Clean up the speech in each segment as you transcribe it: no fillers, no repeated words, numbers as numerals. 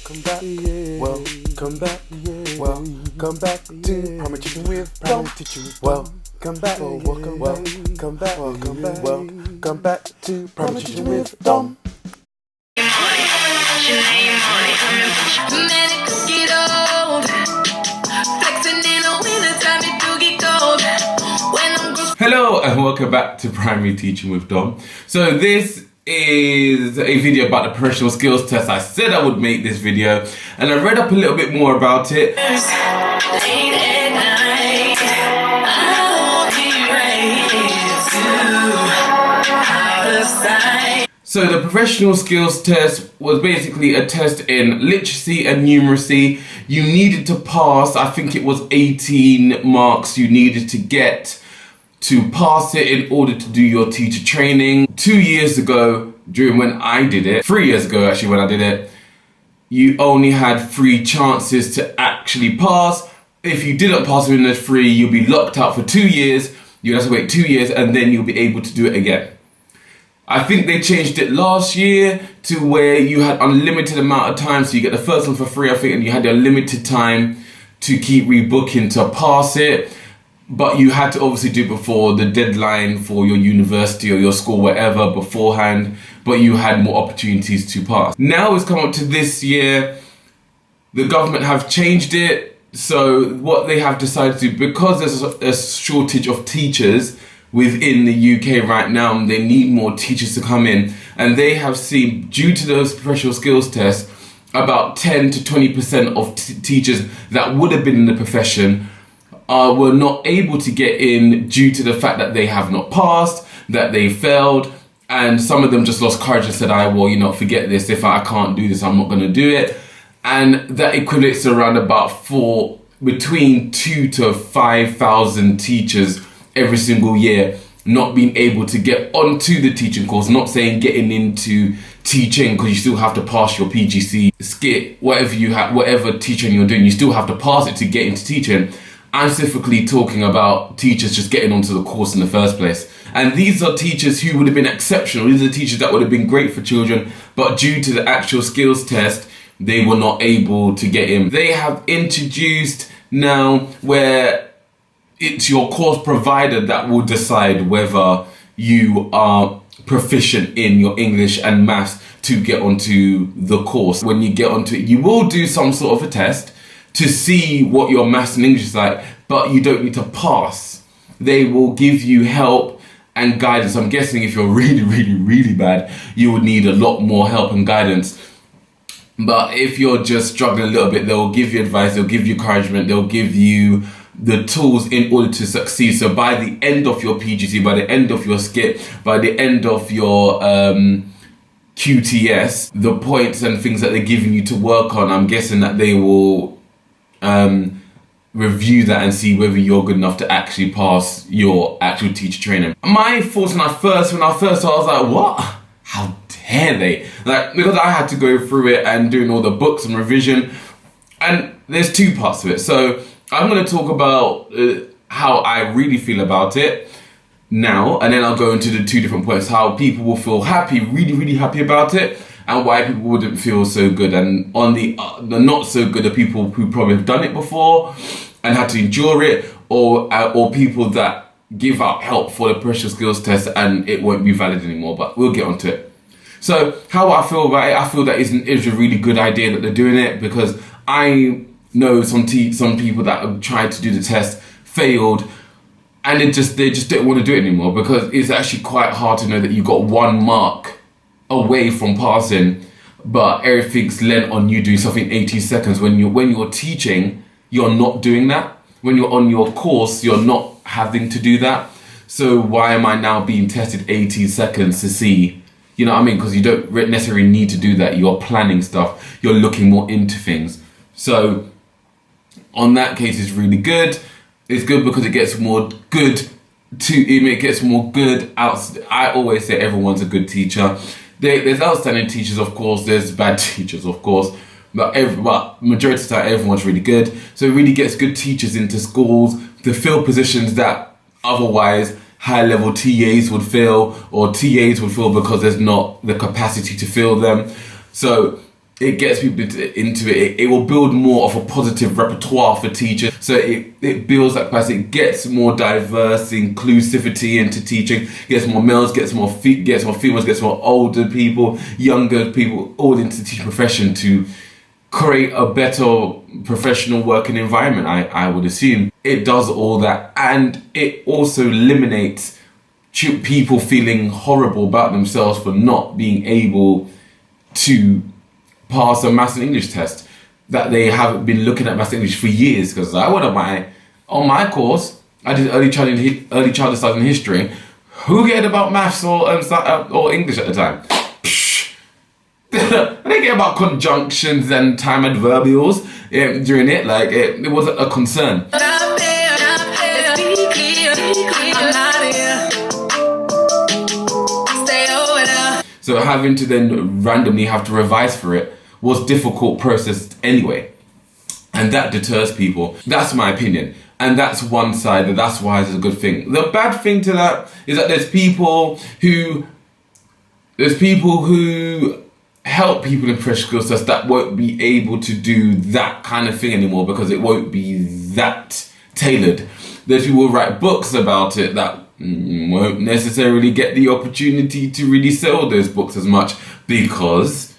Welcome back, welcome back, welcome back to Primary Teaching with Dom. Welcome back, welcome back, welcome back to Primary Teaching with Dom. Hello and welcome back to Primary Teaching with Dom. So this is a video about the professional skills test. I said I would make this video and I read up a little bit more about it. So the professional skills test was basically a test in literacy and numeracy. You needed to pass, I think it was 18 marks you needed to get to pass it in order to do your teacher training. 2 years ago, during when I did it, 3 years ago actually when I did it, you only had 3 chances to actually pass. If you didn't pass within those 3, you'll be locked out for 2 years. You have to wait 2 years and then you'll be able to do it again. I think they changed it last year to where you had unlimited amount of time, so you get the first one for free, I think, and you had a limited time to keep rebooking to pass it. But you had to obviously do it before the deadline for your university or your school, whatever, beforehand. But you had more opportunities to pass. Now it's come up to this year. The government have changed it. So what they have decided to do, because there's a shortage of teachers within the UK right now, they need more teachers to come in. And they have seen, due to those professional skills tests, about 10 to 20% of teachers that would have been in the profession were not able to get in due to the fact that they have not passed, that they failed, and some of them just lost courage and said, forget this, if I can't do this, I'm not going to do it. And that equates to around about between 2,000 to 5,000 teachers every single year not being able to get onto the teaching course. Not saying getting into teaching, because you still have to pass your PGC, skit, whatever teaching you're doing, you still have to pass it to get into teaching. I'm specifically talking about teachers just getting onto the course in the first place. And these are teachers who would have been exceptional. These are teachers that would have been great for children, but due to the actual skills test, they were not able to get in. They have introduced now where it's your course provider that will decide whether you are proficient in your English and maths to get onto the course. When you get onto it, you will do some sort of a test to see what your maths and English is like, but you don't need to pass. They will give you help and guidance. I'm guessing if you're really, really, really bad, you would need a lot more help and guidance. But if you're just struggling a little bit, they'll give you advice, they'll give you encouragement, they'll give you the tools in order to succeed. So by the end of your PGC, by the end of your skit, by the end of your QTS, the points and things that they're giving you to work on, I'm guessing that they will review that and see whether you're good enough to actually pass your actual teacher training. My thoughts when I first saw, I was like, what? How dare they? Because I had to go through it and doing all the books and revision, and there's 2 parts to it. So I'm going to talk about how I really feel about it now, and then I'll go into the 2 different points, how people will feel happy, really, really happy about it, and why people wouldn't feel so good. And on the not so good are people who probably have done it before and had to endure it, or people that give out help for the professional skills test and it won't be valid anymore. But we'll get onto it. So how I feel about it, I feel that it's a really good idea that they're doing it, because I know some people that have tried to do the test, failed, and they just don't want to do it anymore, because it's actually quite hard to know that you got 1 mark away from passing, but everything's lent on you doing something in 18 seconds. When you're teaching, you're not doing that. When you're on your course, you're not having to do that. So why am I now being tested 18 seconds to see? You know what I mean? Because you don't necessarily need to do that. You're planning stuff. You're looking more into things. So on that case, it's really good. It's good because it gets more good out. I always say everyone's a good teacher. There's outstanding teachers, of course. There's bad teachers, of course. But majority of the time, everyone's really good. So it really gets good teachers into schools to fill positions that otherwise high-level TAs would fill, or TAs would fill because there's not the capacity to fill them. So it gets people into it. It will build more of a positive repertoire for teachers. So it builds that capacity. It gets more diverse inclusivity into teaching. Gets more males, gets more females, gets more older people, younger people, all into the teaching profession to create a better professional working environment. I would assume it does all that, and it also eliminates people feeling horrible about themselves for not being able to pass a maths and English test, that they haven't been looking at maths and English for years. Because I went on my course, I did early childhood studies and history. Who cared about maths or English at the time? I didn't care about conjunctions and time adverbials during it. Like it wasn't a concern. So having to then randomly have to revise for it was difficult process anyway. And that deters people. That's my opinion. And that's one side, and that's why it's a good thing. The bad thing to that is that there's people who help people in professional skills tests that won't be able to do that kind of thing anymore because it won't be that tailored. There's people who write books about it that won't necessarily get the opportunity to really sell those books as much because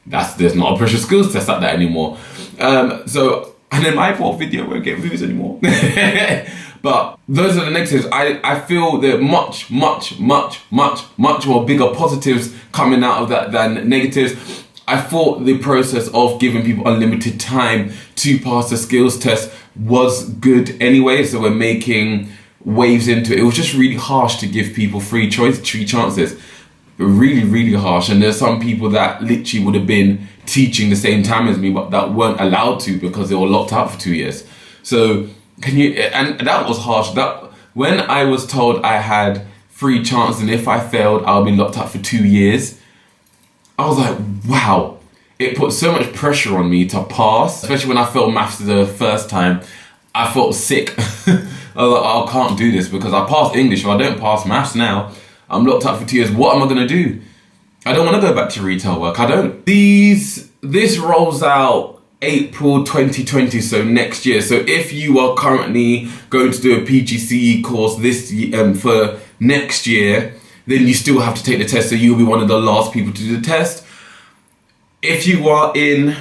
there's not a professional skills test like that anymore. And then my poor video won't get views anymore. But those are the negatives. I feel there are much more bigger positives coming out of that than negatives. I thought the process of giving people unlimited time to pass the skills test was good anyway, so we're making waves into it. It was just really harsh to give people three chances. Really harsh. And there's some people that literally would have been teaching the same time as me, but that weren't allowed to because they were locked out for 2 years. So and that was harsh. That when I was told I had 3 chances and if I failed I'll be locked up for 2 years, I was like, wow. It put so much pressure on me to pass, especially when I failed maths the first time. I felt sick. I was like, oh, I can't do this because I passed English. If I don't pass maths now, I'm locked up for 2 years. What am I going to do? I don't want to go back to retail work. I don't. This rolls out April 2020, so next year. So if you are currently going to do a PGCE course this year, for next year, then you still have to take the test. So you'll be one of the last people to do the test. If you're in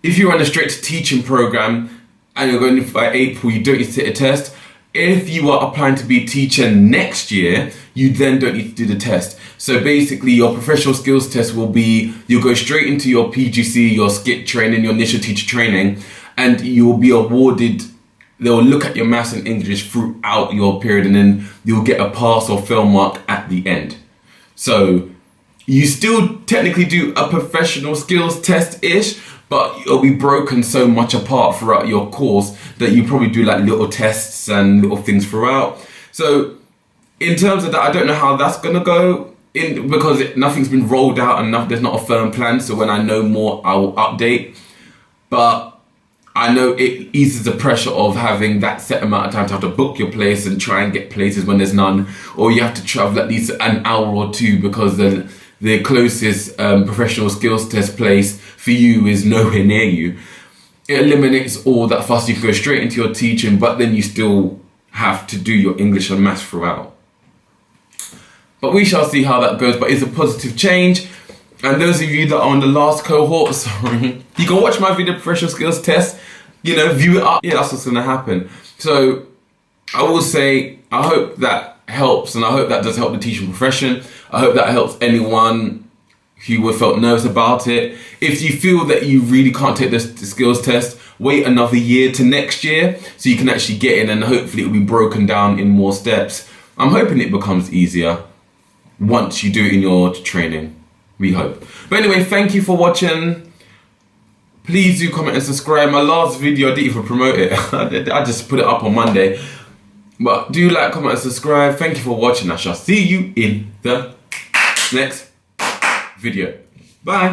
a straight teaching program and you're going by April, you don't need to take a test. If you are applying to be a teacher next year, you then don't need to do the test. So basically your professional skills test will be, you'll go straight into your PGC, your skit training, your initial teacher training, and you will be awarded, they'll look at your maths and English throughout your period, and then you'll get a pass or fail mark at the end. So you still technically do a professional skills test-ish, but it'll be broken so much apart throughout your course that you probably do like little tests and little things throughout. So in terms of that, I don't know how that's gonna go because nothing's been rolled out and there's not a firm plan. So when I know more, I will update. But I know it eases the pressure of having that set amount of time to have to book your place and try and get places when there's none, or you have to travel at least an hour or two because the closest professional skills test place for you is nowhere near you. It eliminates all that fuss. You can go straight into your teaching, but then you still have to do your English and maths throughout. But we shall see how that goes, but it's a positive change. And those of you that are on the last cohort, sorry, you can watch my video professional skills test, view it up. Yeah, that's what's gonna happen. So I will say, I hope that helps, and I hope that does help the teaching profession. I hope that helps anyone who felt nervous about it. If you feel that you really can't take the skills test, wait another year to next year so you can actually get in, and hopefully it will be broken down in more steps. I'm hoping it becomes easier once you do it in your training. We hope. But anyway, thank you for watching. Please do comment and subscribe. My last video, I didn't even promote it. I just put it up on Monday. But do like, comment and subscribe. Thank you for watching. I shall see you in the next video. Bye.